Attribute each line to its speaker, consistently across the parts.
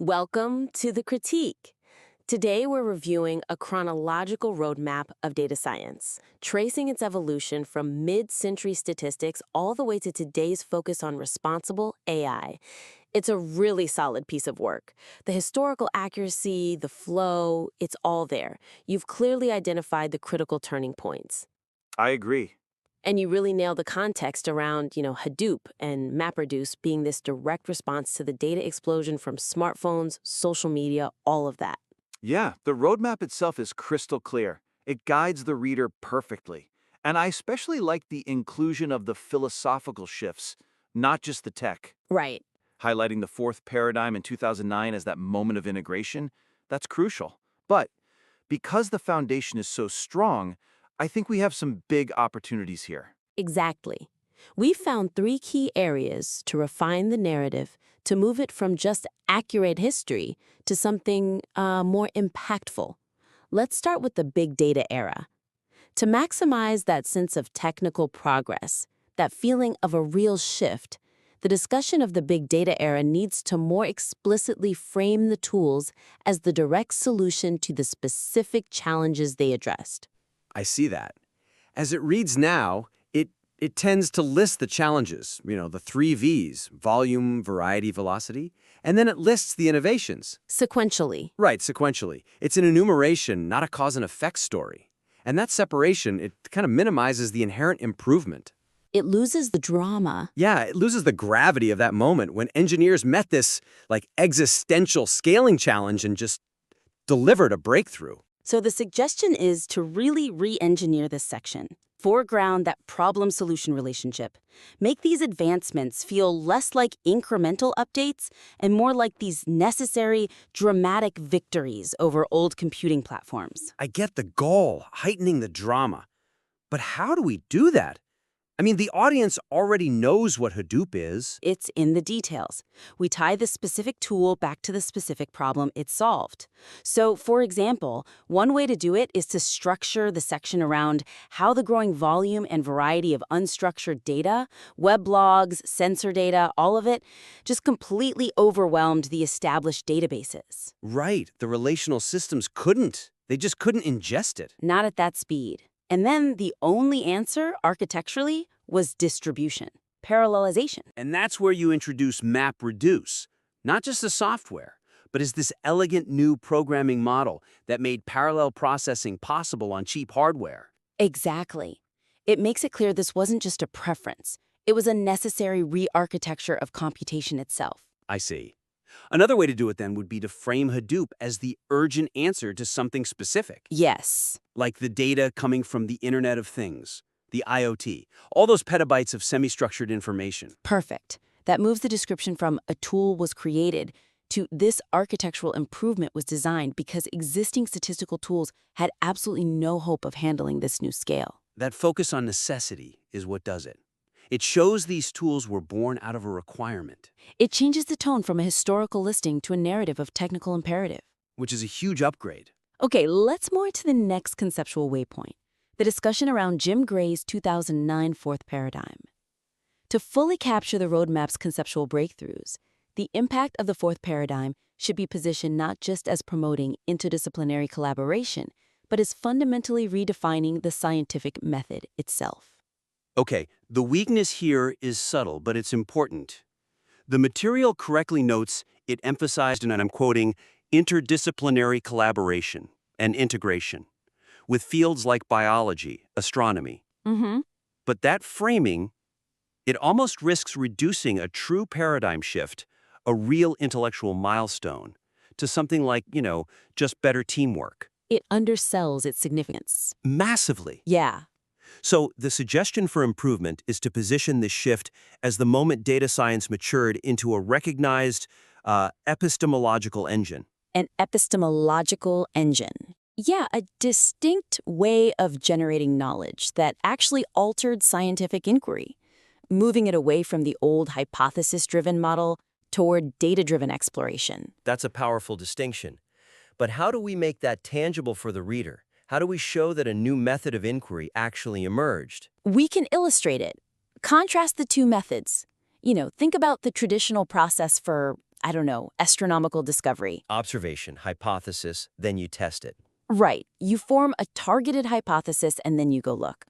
Speaker 1: Welcome to The Critique. Today we're reviewing a chronological roadmap of data science, tracing its evolution from mid-century statistics all the way to today's focus on responsible AI. It's a really solid piece of work. The historical accuracy, the flow, it's all there. You've clearly identified the critical turning points.
Speaker 2: I agree.
Speaker 1: And you really nail the context around, Hadoop and MapReduce being this direct response to the data explosion from smartphones, social media, all of that.
Speaker 2: Yeah, the roadmap itself is crystal clear. It guides the reader perfectly. And I especially like the inclusion of the philosophical shifts, not just the tech.
Speaker 1: Right.
Speaker 2: Highlighting the fourth paradigm in 2009 as that moment of integration, that's crucial. But because the foundation is so strong, I think we have some big opportunities here.
Speaker 1: Exactly. We found three key areas to refine the narrative, to move it from just accurate history to something more impactful. Let's start with the big data era. To maximize that sense of technical progress, that feeling of a real shift, the discussion of the big data era needs to more explicitly frame the tools as the direct solution to the specific challenges they addressed.
Speaker 3: I see that. As it reads now, it tends to list the challenges, the three Vs, volume, variety, velocity, and then it lists the innovations.
Speaker 1: Sequentially.
Speaker 3: Right, sequentially. It's an enumeration, not a cause and effect story. And that separation, it kind of minimizes the inherent improvement.
Speaker 1: It loses the drama.
Speaker 3: Yeah, it loses the gravity of that moment when engineers met this, existential scaling challenge and just delivered a breakthrough.
Speaker 4: So the suggestion is to really re-engineer this section. Foreground that problem-solution relationship. Make these advancements feel less like incremental updates and more like these necessary, dramatic victories over old computing platforms.
Speaker 3: I get the goal, heightening the drama. But how do we do that? The audience already knows what Hadoop is.
Speaker 4: It's in the details. We tie the specific tool back to the specific problem it solved. So, for example, one way to do it is to structure the section around how the growing volume and variety of unstructured data, web logs, sensor data, all of it, just completely overwhelmed the established databases.
Speaker 3: Right, the relational systems couldn't. They just couldn't ingest it.
Speaker 4: Not at that speed. And then the only answer, architecturally, was distribution, parallelization.
Speaker 3: And that's where you introduce MapReduce, not just the software, but as this elegant new programming model that made parallel processing possible on cheap hardware.
Speaker 4: Exactly. It makes it clear this wasn't just a preference. It was a necessary re-architecture of computation itself.
Speaker 3: I see. Another way to do it then would be to frame Hadoop as the urgent answer to something specific.
Speaker 4: Yes.
Speaker 3: Like the data coming from the Internet of Things, the IoT, all those petabytes of semi-structured information.
Speaker 4: Perfect. That moves the description from a tool was created to this architectural improvement was designed because existing statistical tools had absolutely no hope of handling this new scale.
Speaker 3: That focus on necessity is what does it. It shows these tools were born out of a requirement.
Speaker 4: It changes the tone from a historical listing to a narrative of technical imperative.
Speaker 3: Which is a huge upgrade.
Speaker 4: Okay, let's move to the next conceptual waypoint, the discussion around Jim Gray's 2009 fourth paradigm. To fully capture the roadmap's conceptual breakthroughs, the impact of the fourth paradigm should be positioned not just as promoting interdisciplinary collaboration, but as fundamentally redefining the scientific method itself.
Speaker 3: Okay, the weakness here is subtle, but it's important. The material correctly notes it emphasized, and I'm quoting, interdisciplinary collaboration and integration with fields like biology, astronomy. But that framing, it almost risks reducing a true paradigm shift, a real intellectual milestone, to something like, just better teamwork.
Speaker 4: It undersells its significance.
Speaker 3: Massively.
Speaker 4: Yeah.
Speaker 3: So the suggestion for improvement is to position this shift as the moment data science matured into a recognized epistemological engine.
Speaker 4: An epistemological engine. Yeah, a distinct way of generating knowledge that actually altered scientific inquiry, moving it away from the old hypothesis-driven model toward data-driven exploration.
Speaker 5: That's a powerful distinction. But how do we make that tangible for the reader? How do we show that a new method of inquiry actually emerged?
Speaker 4: We can illustrate it. Contrast the two methods. Think about the traditional process for I don't know, astronomical discovery.
Speaker 5: Observation, hypothesis, then you test it.
Speaker 4: Right. You form a targeted hypothesis and then you go look.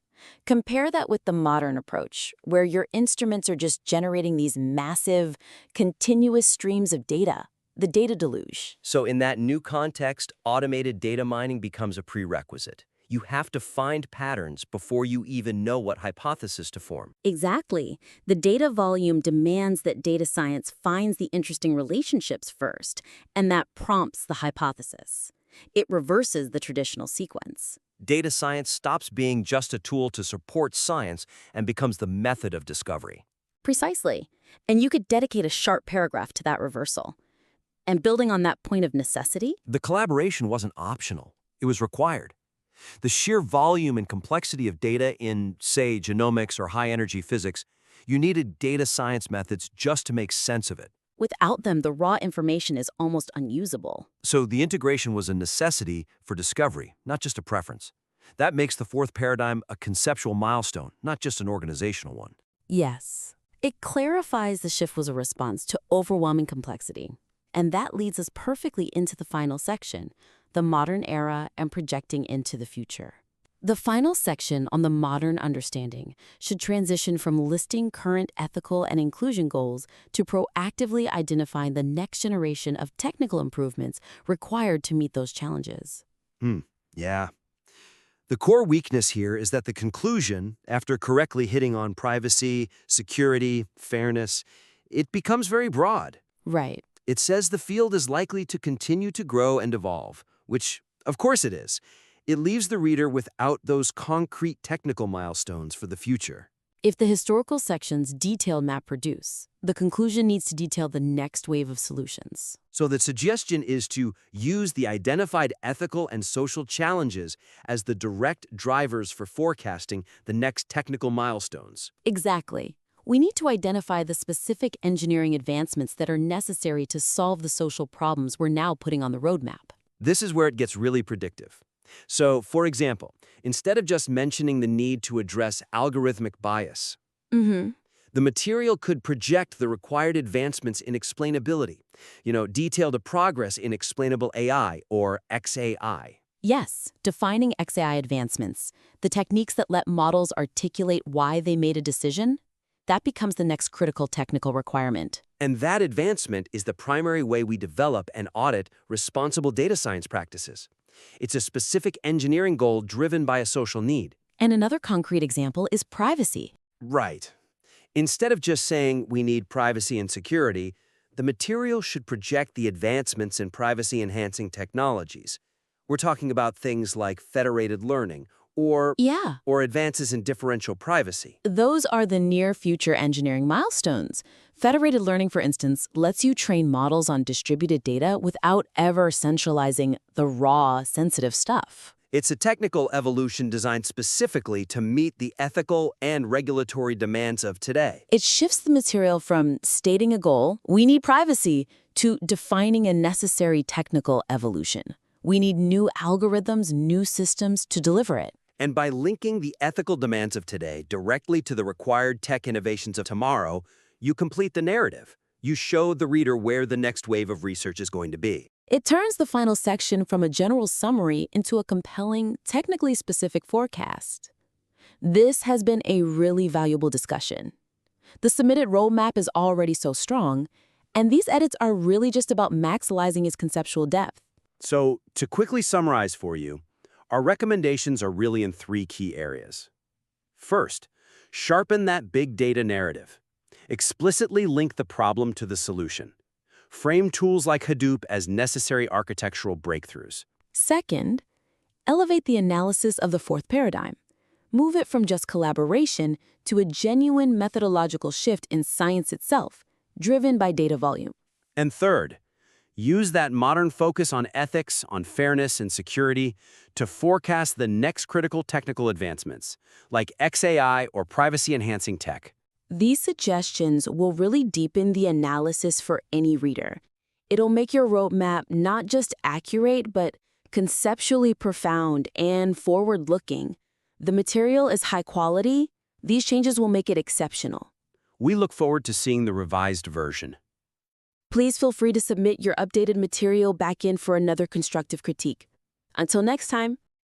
Speaker 4: Compare that with the modern approach, where your instruments are just generating these massive, continuous streams of data, the data deluge.
Speaker 5: So in that new context, automated data mining becomes a prerequisite. You have to find patterns before you even know what hypothesis to form.
Speaker 1: Exactly. The data volume demands that data science finds the interesting relationships first, and that prompts the hypothesis. It reverses the traditional sequence.
Speaker 5: Data science stops being just a tool to support science and becomes the method of discovery.
Speaker 1: Precisely. And you could dedicate a sharp paragraph to that reversal. And building on that point of necessity,
Speaker 3: The collaboration wasn't optional. It was required. The sheer volume and complexity of data in, say, genomics or high-energy physics, you needed data science methods just to make sense of it.
Speaker 1: without them, the raw information is almost unusable.
Speaker 3: So the integration was a necessity for discovery, not just a preference. That makes the fourth paradigm a conceptual milestone, not just an organizational one.
Speaker 1: Yes. It clarifies the shift was a response to overwhelming complexity. And that leads us perfectly into the final section, the modern era and projecting into the future. The final section on the modern understanding should transition from listing current ethical and inclusion goals to proactively identifying the next generation of technical improvements required to meet those challenges.
Speaker 3: Yeah. The core weakness here is that the conclusion, after correctly hitting on privacy, security, fairness, it becomes very broad.
Speaker 1: Right.
Speaker 3: It says the field is likely to continue to grow and evolve, which, of course it is. It leaves the reader without those concrete technical milestones for the future.
Speaker 1: If the historical sections detail MapReduce, the conclusion needs to detail the next wave of solutions.
Speaker 3: So the suggestion is to use the identified ethical and social challenges as the direct drivers for forecasting the next technical milestones.
Speaker 1: Exactly. We need to identify the specific engineering advancements that are necessary to solve the social problems we're now putting on the roadmap.
Speaker 3: This is where it gets really predictive. So, for example, instead of just mentioning the need to address algorithmic bias, the material could project the required advancements in explainability, detailed progress in explainable AI or XAI.
Speaker 1: Yes, defining XAI advancements, the techniques that let models articulate why they made a decision, that becomes the next critical technical requirement.
Speaker 3: And that advancement is the primary way we develop and audit responsible data science practices. It's a specific engineering goal driven by a social need.
Speaker 1: And another concrete example is privacy.
Speaker 3: Right. Instead of just saying we need privacy and security, the material should project the advancements in privacy-enhancing technologies. We're talking about things like federated learning or advances in differential privacy.
Speaker 1: Those are the near-future engineering milestones. Federated learning, for instance, lets you train models on distributed data without ever centralizing the raw, sensitive stuff.
Speaker 3: It's a technical evolution designed specifically to meet the ethical and regulatory demands of today.
Speaker 1: It shifts the material from stating a goal, we need privacy, to defining a necessary technical evolution. We need new algorithms, new systems to deliver it.
Speaker 3: And by linking the ethical demands of today directly to the required tech innovations of tomorrow, you complete the narrative. You show the reader where the next wave of research is going to be.
Speaker 1: It turns the final section from a general summary into a compelling, technically specific forecast. This has been a really valuable discussion. The submitted roadmap is already so strong, and these edits are really just about maximizing its conceptual depth.
Speaker 3: So, to quickly summarize for you, our recommendations are really in 3 key areas. First, sharpen that big data narrative. Explicitly link the problem to the solution. Frame tools like Hadoop as necessary architectural breakthroughs.
Speaker 1: Second, elevate the analysis of the fourth paradigm. Move it from just collaboration to a genuine methodological shift in science itself, driven by data volume.
Speaker 3: And third, use that modern focus on ethics, on fairness, and security to forecast the next critical technical advancements, like XAI or privacy-enhancing tech.
Speaker 1: These suggestions will really deepen the analysis for any reader. It'll make your roadmap not just accurate, but conceptually profound and forward-looking. The material is high quality. These changes will make it exceptional.
Speaker 3: We look forward to seeing the revised version.
Speaker 1: Please feel free to submit your updated material back in for another constructive critique. Until next time.